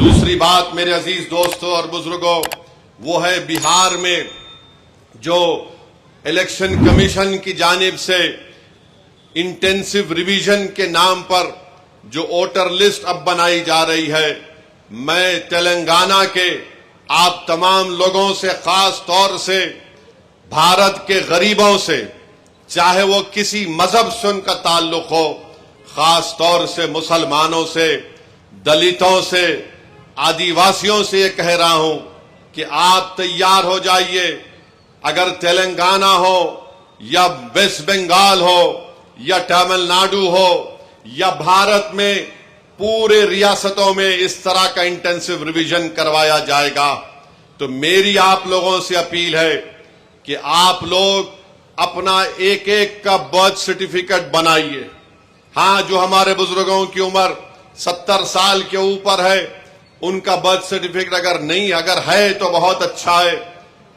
दूसरी बात मेरे अजीज दोस्तों और बुजुर्गों, वो है बिहार में जो इलेक्शन कमीशन की जानिब से इंटेंसिव रिवीजन के नाम पर जो वोटर लिस्ट अब बनाई जा रही है। मैं तेलंगाना के आप तमाम लोगों से, खास तौर से भारत के गरीबों से, चाहे वो किसी मजहब से उनका ताल्लुक हो, खास तौर से मुसलमानों से, दलितों से, आदिवासियों से ये कह रहा हूं कि आप तैयार हो जाइए। अगर तेलंगाना हो या वेस्ट बंगाल हो या तमिलनाडु हो या भारत में पूरे रियासतों में इस तरह का इंटेंसिव रिवीजन करवाया जाएगा, तो मेरी आप लोगों से अपील है कि आप लोग अपना एक एक का बर्थ सर्टिफिकेट बनाइए। हां, जो हमारे बुजुर्गों की उम्र 70 साल के ऊपर है, उनका बर्थ सर्टिफिकेट अगर है तो बहुत अच्छा है,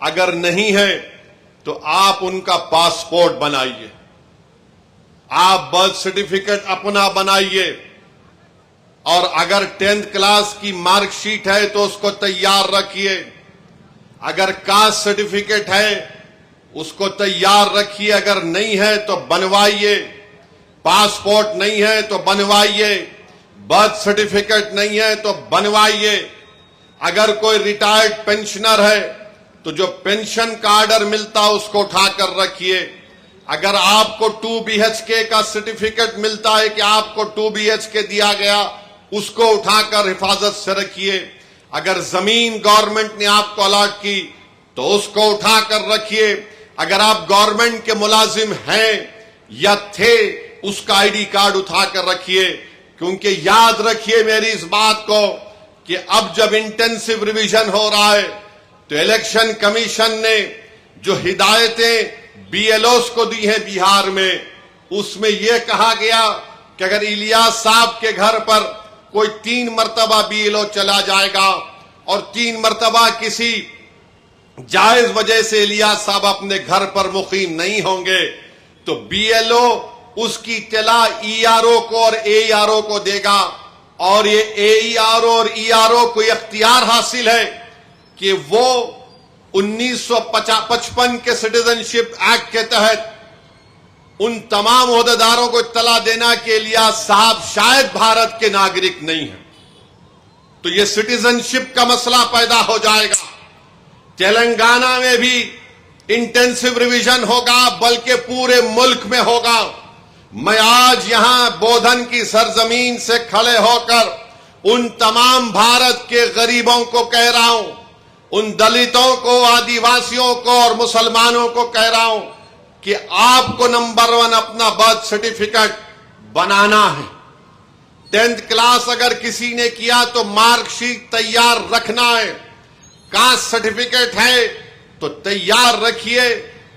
अगर नहीं है तो आप उनका पासपोर्ट बनाइए। आप बर्थ सर्टिफिकेट अपना बनाइए, और अगर 10th क्लास की मार्कशीट है तो उसको तैयार रखिए। अगर कास्ट सर्टिफिकेट है उसको तैयार रखिए, अगर नहीं है तो बनवाइए। पासपोर्ट नहीं है तो बनवाइए, बर्थ सर्टिफिकेट नहीं है तो बनवाइए। अगर कोई रिटायर्ड पेंशनर है तो जो पेंशन का ऑर्डर मिलता है उसको उठाकर रखिए। अगर आपको 2 BHK का सर्टिफिकेट मिलता है कि आपको 2 BHK दिया गया, उसको उठाकर हिफाजत से रखिए। अगर जमीन गवर्नमेंट ने आपको अलॉट की तो उसको उठाकर रखिए। अगर आप गवर्नमेंट के मुलाजिम हैं या थे, उसका आईडी कार्ड उठाकर रखिए। क्योंकि याद रखिए मेरी इस बात को कि अब जब इंटेंसिव रिवीजन हो रहा है तो इलेक्शन कमीशन ने जो हिदायतें BLOs को दी हैं बिहार में, उसमें यह कहा गया कि अगर इलियास साहब के घर पर कोई 3 मरतबा BLO चला जाएगा और 3 मरतबा किसी जायज वजह से इलियास साहब अपने घर पर मुकीम नहीं होंगे, तो BLO उसकी इत्तला ERO को और AERO को देगा। और ये AERO और ERO को इख्तियार हासिल है कि वो 1955 के सिटीजनशिप एक्ट के तहत उन तमाम ओहदेदारों को इत्तला देना के लिए साहब शायद भारत के नागरिक नहीं है, तो ये सिटीजनशिप का मसला पैदा हो जाएगा। तेलंगाना में भी इंटेंसिव रिवीजन होगा, बल्कि पूरे मुल्क में होगा। मैं आज यहां बोधन की सरजमीन से खड़े होकर उन तमाम भारत के गरीबों को कह रहा हूं, उन दलितों को, आदिवासियों को और मुसलमानों को कह रहा हूं कि आपको नंबर 1 अपना बर्थ सर्टिफिकेट बनाना है। 10th क्लास अगर किसी ने किया तो मार्कशीट तैयार रखना है। कास्ट सर्टिफिकेट है तो तैयार रखिए,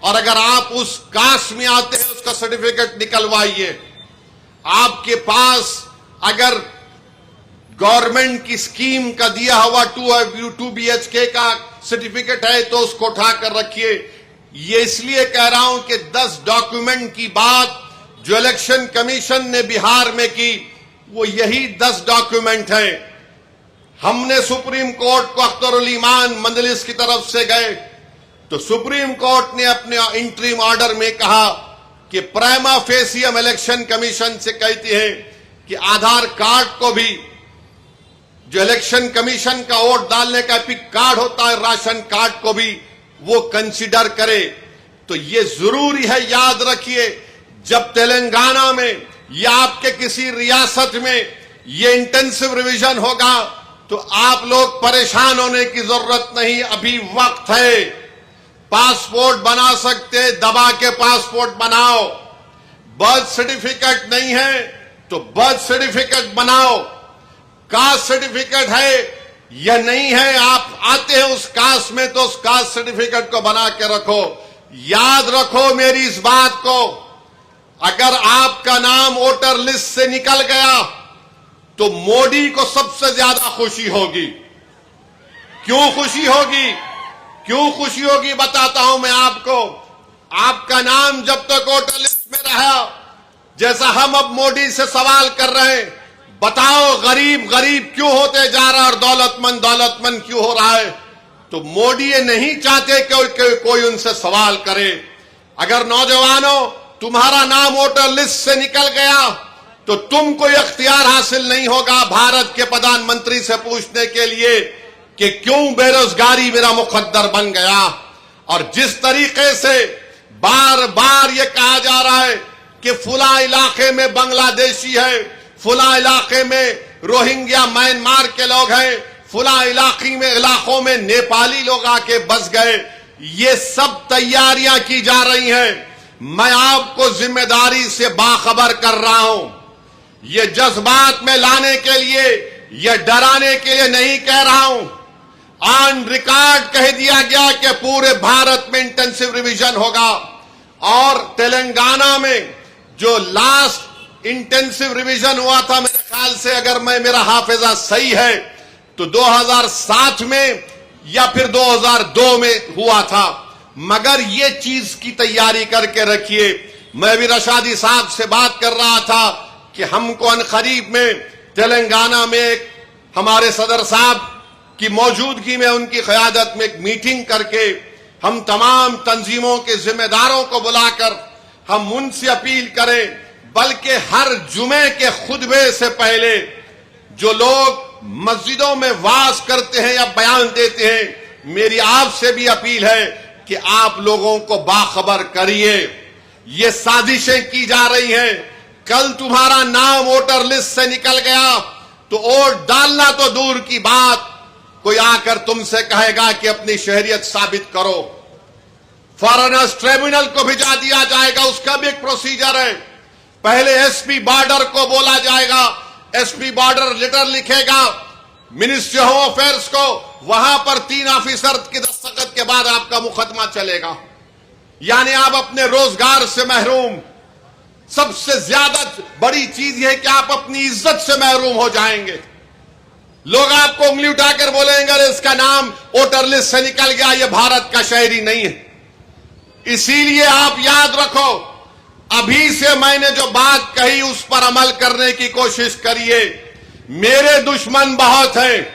और अगर आप उस कास्ट में आते हैं उसका सर्टिफिकेट निकलवाइए। आपके पास अगर गवर्नमेंट की स्कीम का दिया हुआ 2 BHK का सर्टिफिकेट है तो उसको उठाकर रखिए। ये इसलिए कह रहा हूं कि 10 डॉक्यूमेंट की बात जो इलेक्शन कमीशन ने बिहार में की, वो यही 10 डॉक्यूमेंट है। हमने सुप्रीम कोर्ट को अख्तरुल ईमान मजलिस की तरफ से गए तो सुप्रीम कोर्ट ने अपने इंटरिम ऑर्डर में कहा कि प्राइमा फेसी हम इलेक्शन कमीशन से कहते हैं कि आधार कार्ड को भी, जो इलेक्शन कमीशन का वोट डालने का एपिक कार्ड होता है, राशन कार्ड को भी वो कंसीडर करे। तो ये जरूरी है, याद रखिए, जब तेलंगाना में या आपके किसी रियासत में ये इंटेंसिव रिवीजन होगा तो आप लोग परेशान होने की जरूरत नहीं, अभी वक्त है। पासपोर्ट बना सकते, दबा के पासपोर्ट बनाओ। बर्थ सर्टिफिकेट नहीं है तो बर्थ सर्टिफिकेट बनाओ। कास्ट सर्टिफिकेट है या नहीं है, आप आते हैं उस कास्ट में तो उस कास्ट सर्टिफिकेट को बना के रखो। याद रखो मेरी इस बात को, अगर आपका नाम वोटर लिस्ट से निकल गया तो मोदी को सबसे ज्यादा खुशी होगी। क्यों खुशी होगी? क्यों खुशी होगी बताता हूं मैं आपको। आपका नाम जब तक वोटर लिस्ट में रहा, जैसा हम अब मोदी से सवाल कर रहे हैं, बताओ गरीब गरीब क्यों होते जा रहा है और दौलतमंद दौलतमंद क्यों हो रहा है? तो मोदी ये नहीं चाहते कि कोई उनसे सवाल करे। अगर नौजवानों तुम्हारा नाम वोटर लिस्ट से निकल गया तो तुमको इख्तियार हासिल नहीं होगा भारत के प्रधानमंत्री से पूछने के लिए कि क्यों बेरोजगारी मेरा मुकद्दर बन गया। और जिस तरीके से बार बार ये कहा जा रहा है कि फुला इलाके में बांग्लादेशी है, फुला इलाके में रोहिंग्या म्यांमार के लोग हैं, फुला इलाकों में नेपाली लोग आके बस गए, ये सब तैयारियां की जा रही हैं। मैं आपको जिम्मेदारी से बाखबर कर रहा हूं। ये जज्बात में लाने के लिए, ये डराने के लिए नहीं कह रहा हूं। ऑन रिकॉर्ड कह दिया गया कि पूरे भारत में इंटेंसिव रिवीजन होगा। और तेलंगाना में जो लास्ट इंटेंसिव रिवीजन हुआ था, मेरे ख्याल से अगर मेरा हाफिजा सही है तो 2007 में या फिर 2002 में हुआ था। मगर ये चीज की तैयारी करके रखिए। मैं भी रशादी साहब से बात कर रहा था कि हमको अनकरीब में तेलंगाना में एक हमारे सदर साहब की मौजूदगी में, उनकी क़यादत में एक मीटिंग करके हम तमाम तंजीमों के जिम्मेदारों को बुलाकर हम उनसे अपील करें, बल्कि हर जुमे के खुतबे से पहले जो लोग मस्जिदों में वाज करते हैं या बयान देते हैं, मेरी आपसे भी अपील है कि आप लोगों को बाखबर करिए। ये साजिशें की जा रही हैं। कल तुम्हारा नाम वोटर लिस्ट से निकल गया तो वोट डालना तो दूर की बात, कोई आकर तुमसे कहेगा कि अपनी शहरियत साबित करो। फॉरेनर्स ट्रिब्यूनल को भिजा दिया जाएगा, उसका भी एक प्रोसीजर है। पहले एसपी बॉर्डर को बोला जाएगा, एसपी बॉर्डर लेटर लिखेगा मिनिस्ट्री होम अफेयर्स को, वहां पर 3 ऑफिसर के दस्तखत के बाद आपका मुकदमा चलेगा। यानी आप अपने रोजगार से महरूम। सबसे ज्यादा बड़ी चीज यह कि आप अपनी इज्जत से महरूम हो जाएंगे। लोग आपको उंगली उठाकर बोलेंगे अरे इसका नाम वोटर लिस्ट से निकल गया, यह भारत का शहरी नहीं है। इसीलिए आप याद रखो, अभी से मैंने जो बात कही उस पर अमल करने की कोशिश करिए। मेरे दुश्मन बहुत हैं,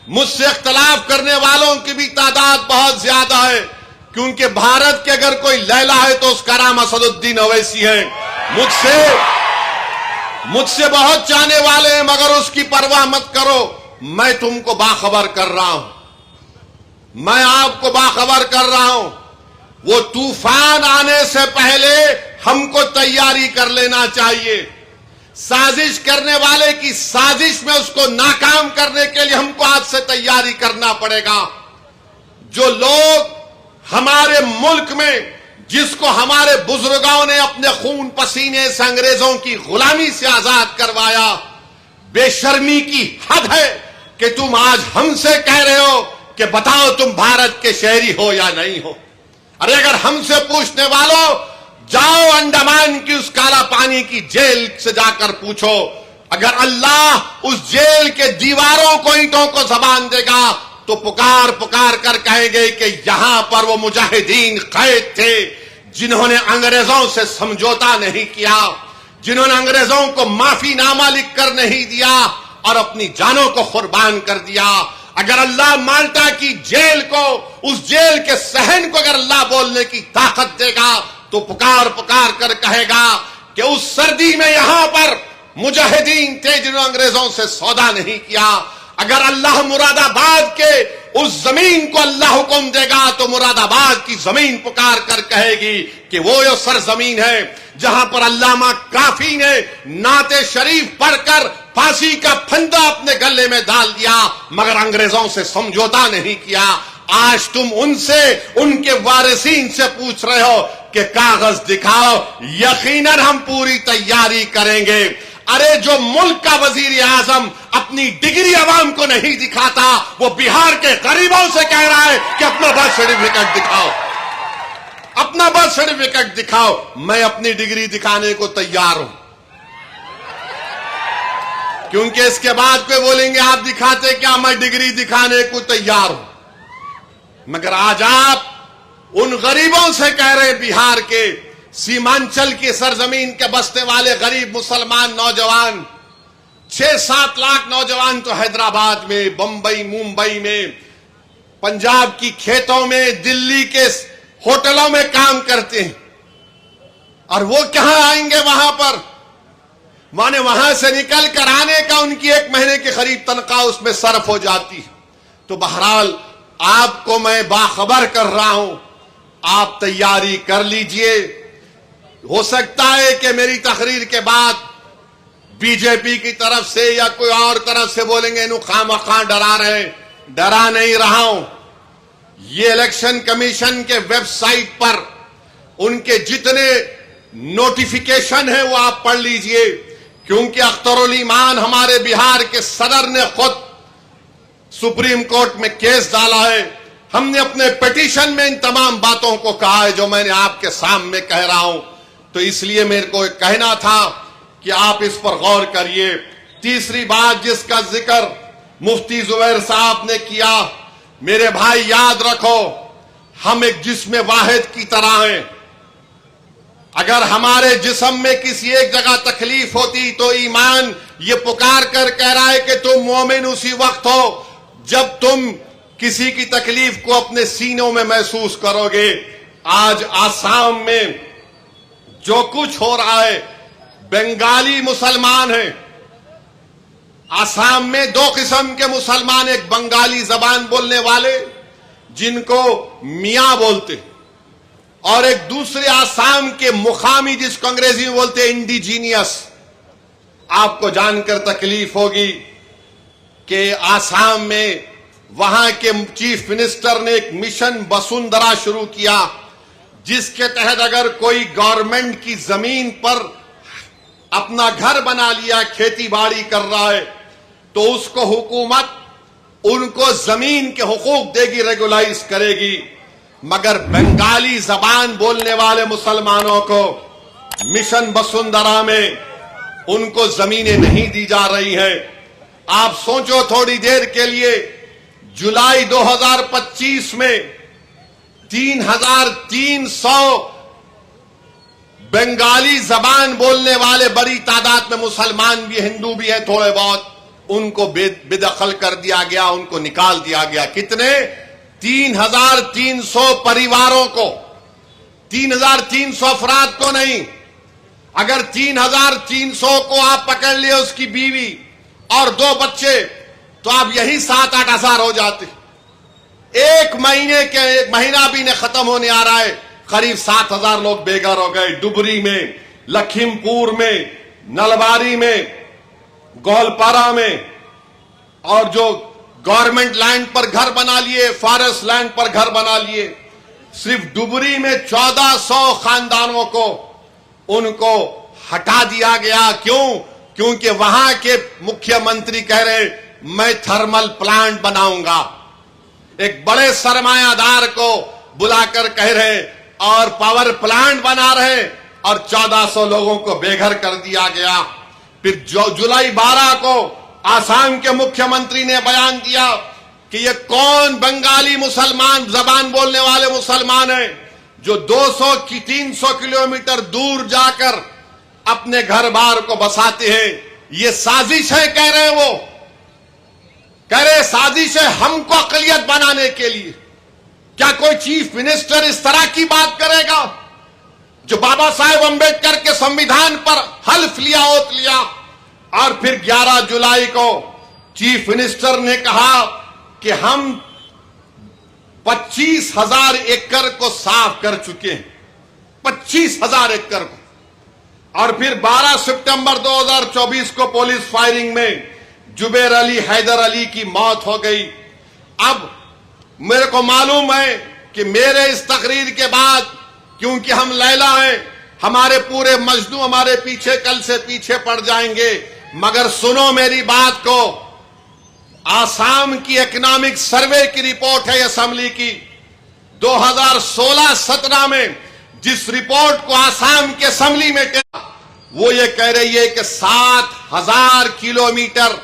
मुझसे इख्तलाफ करने वालों की भी तादाद बहुत ज्यादा है, क्योंकि भारत के अगर कोई लैला है तो उसका नाम असदुद्दीन ओवैसी है। मुझसे बहुत चाहने वाले हैं, मगर उसकी परवाह मत करो। मैं तुमको बाखबर कर रहा हूं, मैं आपको बाखबर कर रहा हूं। वो तूफान आने से पहले हमको तैयारी कर लेना चाहिए। साजिश करने वाले की साजिश में उसको नाकाम करने के लिए हमको आज से तैयारी करना पड़ेगा। जो लोग हमारे मुल्क में, जिसको हमारे बुजुर्गों ने अपने खून पसीने से अंग्रेजों की गुलामी से आजाद करवाया, बेशर्मी की हद है कि तुम आज हमसे कह रहे हो कि बताओ तुम भारत के शहरी हो या नहीं हो। अरे अगर हमसे पूछने वालों, जाओ अंडमान की उस काला पानी की जेल से जाकर पूछो। अगर अल्लाह उस जेल के दीवारों को, ईंटों को जबान देगा तो पुकार पुकार कर कहेंगे कि यहां पर वो मुजाहिदीन कैद थे जिन्होंने अंग्रेजों से समझौता नहीं किया, जिन्होंने अंग्रेजों को माफीनामा लिखकर नहीं दिया और अपनी जानों को कुर्बान कर दिया। अगर अल्लाह माल्टा की जेल को, उस जेल के सहन को अगर अल्लाह बोलने की ताकत देगा तो पुकार पुकार कर कहेगा कि उस सर्दी में यहां पर मुजाहिदीन थे जिन्होंने अंग्रेजों से सौदा नहीं किया। अगर अल्लाह मुरादाबाद के उस जमीन को अल्लाह हुक्म देगा तो मुरादाबाद की जमीन पुकार कर कहेगी कि वो यो सरजमीन है जहां पर अल्लामा काफी ने नाते शरीफ पढ़कर फांसी का फंदा अपने गले में डाल दिया, मगर अंग्रेजों से समझौता नहीं किया। आज तुम उनसे, उनके वारिसीन से पूछ रहे हो कि कागज दिखाओ। यकीनन हम पूरी तैयारी करेंगे। अरे जो मुल्क का वजीर आजम अपनी डिग्री अवाम को नहीं दिखाता, वो बिहार के गरीबों से कह रहा है कि अपना बर्थ सर्टिफिकेट दिखाओ, अपना बर्थ सर्टिफिकेट दिखाओ। मैं अपनी डिग्री दिखाने को तैयार हूं, क्योंकि इसके बाद कोई बोलेंगे आप दिखाते क्या, मैं डिग्री दिखाने को तैयार हूं। मगर आज आप उन गरीबों से कह रहे बिहार के, सीमांचल की सरजमीन के बसने वाले गरीब मुसलमान नौजवान, 6-7 लाख नौजवान तो हैदराबाद में, बंबई, मुंबई में, पंजाब की खेतों में, दिल्ली के होटलों में काम करते हैं। और वो कहां आएंगे वहां पर? माने वहां से निकल कर आने का उनकी 1 महीने के करीब तनख्वाह उसमें सर्फ हो जाती है। तो बहरहाल आपको मैं बाखबर कर रहा हूं, आप तैयारी कर लीजिए। हो सकता है कि मेरी तकरीर के बाद बीजेपी की तरफ से या कोई और तरफ से बोलेंगे इन्हों खामखा डरा रहे। डरा नहीं रहा हूं। ये इलेक्शन कमीशन के वेबसाइट पर उनके जितने नोटिफिकेशन है वो आप पढ़ लीजिए, क्योंकि अख्तरुल ईमान हमारे बिहार के सदर ने खुद सुप्रीम कोर्ट में केस डाला है। हमने अपने पिटीशन में इन तमाम बातों को कहा है जो मैंने आपके सामने कह रहा हूं। तो इसलिए मेरे को कहना था कि आप इस पर गौर करिए। तीसरी बात जिसका जिक्र मुफ्ती जुबैर साहब ने किया, मेरे भाई याद रखो, हम एक जिस्म वाहिद की तरह हैं। अगर हमारे जिस्म में किसी एक जगह तकलीफ होती तो ईमान ये पुकार कर कह रहा है कि तुम मोमिन उसी वक्त हो जब तुम किसी की तकलीफ को अपने सीनों में महसूस करोगे। आज आसाम में जो कुछ हो रहा है, बंगाली मुसलमान हैं। आसाम में 2 किस्म के मुसलमान, एक बंगाली जबान बोलने वाले जिनको मियां बोलते, और एक दूसरे आसाम के मुकामी जिसको अंग्रेजी में बोलते हैं इंडिजीनियस। आपको जानकर तकलीफ होगी कि आसाम में वहां के चीफ मिनिस्टर ने एक मिशन वसुंधरा शुरू किया, जिसके तहत अगर कोई गवर्नमेंट की जमीन पर अपना घर बना लिया, खेती बाड़ी कर रहा है, तो उसको हुकूमत उनको जमीन के हुकूक देगी, रेगुलाइज करेगी। मगर बंगाली जबान बोलने वाले मुसलमानों को मिशन वसुंधरा में उनको जमीनें नहीं दी जा रही हैं। आप सोचो थोड़ी देर के लिए, जुलाई 2025 में 3,300 बंगाली जबान बोलने वाले, बड़ी तादाद में मुसलमान भी, हिंदू भी है थोड़े बहुत, उनको बेदखल कर दिया गया, उनको निकाल दिया गया। कितने? 3,300 परिवारों को, 3,300 अफराद को नहीं। अगर 3,300 को आप पकड़ लिए, उसकी बीवी और 2 बच्चे, तो आप यही 7-8 हजार हो जाते। 1 महीना भी नहीं खत्म होने आ रहा है, करीब 7,000 लोग बेघर हो गए। डुबरी में, लखीमपुर में, नलबारी में, गोलपारा में, और जो गवर्नमेंट लैंड पर घर बना लिए, फॉरेस्ट लैंड पर घर बना लिए। सिर्फ डुबरी में 1400 खानदानों को उनको हटा दिया गया। क्यों? क्योंकि वहां के मुख्यमंत्री कह रहे मैं थर्मल प्लांट बनाऊंगा। एक बड़े सरमायादार को बुलाकर कह रहे और पावर प्लांट बना रहे, और 1400 लोगों को बेघर कर दिया गया। फिर जुलाई 12 को आसाम के मुख्यमंत्री ने बयान दिया कि ये कौन बंगाली मुसलमान, जबान बोलने वाले मुसलमान हैं जो 200 की 300 किलोमीटर दूर जाकर अपने घर बार को बसाते हैं। ये साजिश है, कह रहे हैं वो, कह रहे साजिश है हमको अकलियत बनाने के लिए। क्या कोई चीफ मिनिस्टर इस तरह की बात करेगा? जो बाबा साहेब अंबेडकर के संविधान पर हल्फ लिया, ओत लिया, और फिर 11 जुलाई को चीफ मिनिस्टर ने कहा कि हम 25,000 एकड़ को साफ कर चुके हैं, 25,000 एकड़ को। और फिर 12 सितंबर 2024 को पुलिस फायरिंग में जुबैर अली, हैदर अली की मौत हो गई। अब मेरे को मालूम है कि मेरे इस तकरीर के बाद, क्योंकि हम लैला हैं, हमारे पूरे मजनू हमारे पीछे कल से पीछे पड़ जाएंगे, मगर सुनो मेरी बात को। आसाम की इकोनॉमिक सर्वे की रिपोर्ट है असेंबली की 2016-17 में, जिस रिपोर्ट को आसाम की असेंबली में किया, वो ये कह रही है कि 7,000 किलोमीटर,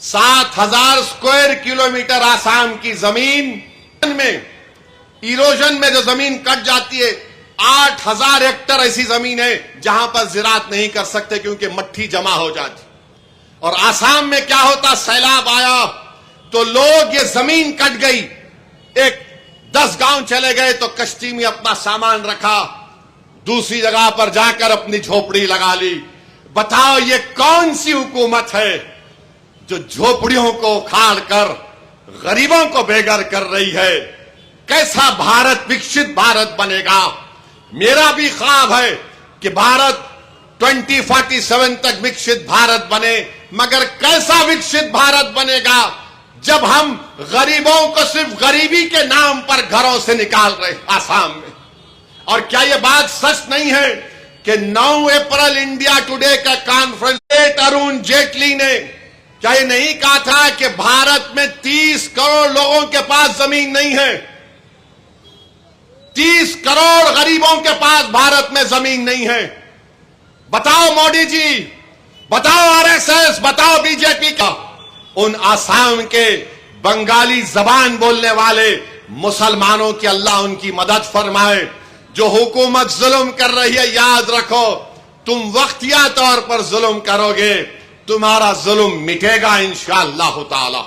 7,000 स्क्वायर किलोमीटर आसाम की जमीन में, इरोजन में जो जमीन कट जाती है, 8,000 हेक्टेयर ऐसी जमीन है जहां पर ज़राअत नहीं कर सकते क्योंकि मट्टी जमा हो जाती। और आसाम में क्या होता, सैलाब आया तो लोग, ये जमीन कट गई, एक 10 गांव चले गए तो कश्ती में अपना सामान रखा, दूसरी जगह पर जाकर अपनी झोपड़ी लगा ली। बताओ ये कौन सी हुकूमत है जो झोपड़ियों को उखाड़ कर गरीबों को बेघर कर रही है? कैसा भारत, विकसित भारत बनेगा? मेरा भी ख्वाब है कि भारत 2047 तक विकसित भारत बने, मगर कैसा विकसित भारत बनेगा जब हम गरीबों को सिर्फ गरीबी के नाम पर घरों से निकाल रहे आसाम में? और क्या यह बात सच नहीं है कि 9 अप्रैल इंडिया टुडे का कॉन्फ्रेंस अरुण जेटली ने क्या ये नहीं कहा था कि भारत में 30 करोड़ लोगों के पास जमीन नहीं है? 30 करोड़ गरीबों के पास भारत में जमीन नहीं है। बताओ मोदी जी, बताओ आरएसएस, बताओ बीजेपी का, उन आसाम के बंगाली जबान बोलने वाले मुसलमानों की अल्लाह उनकी मदद फरमाए, जो हुकूमत जुल्म कर रही है। याद रखो, तुम वक्तिया तौर पर जुल्म करोगे, तुम्हारा जुल्म मिटेगा इंशाअल्लाह ताला।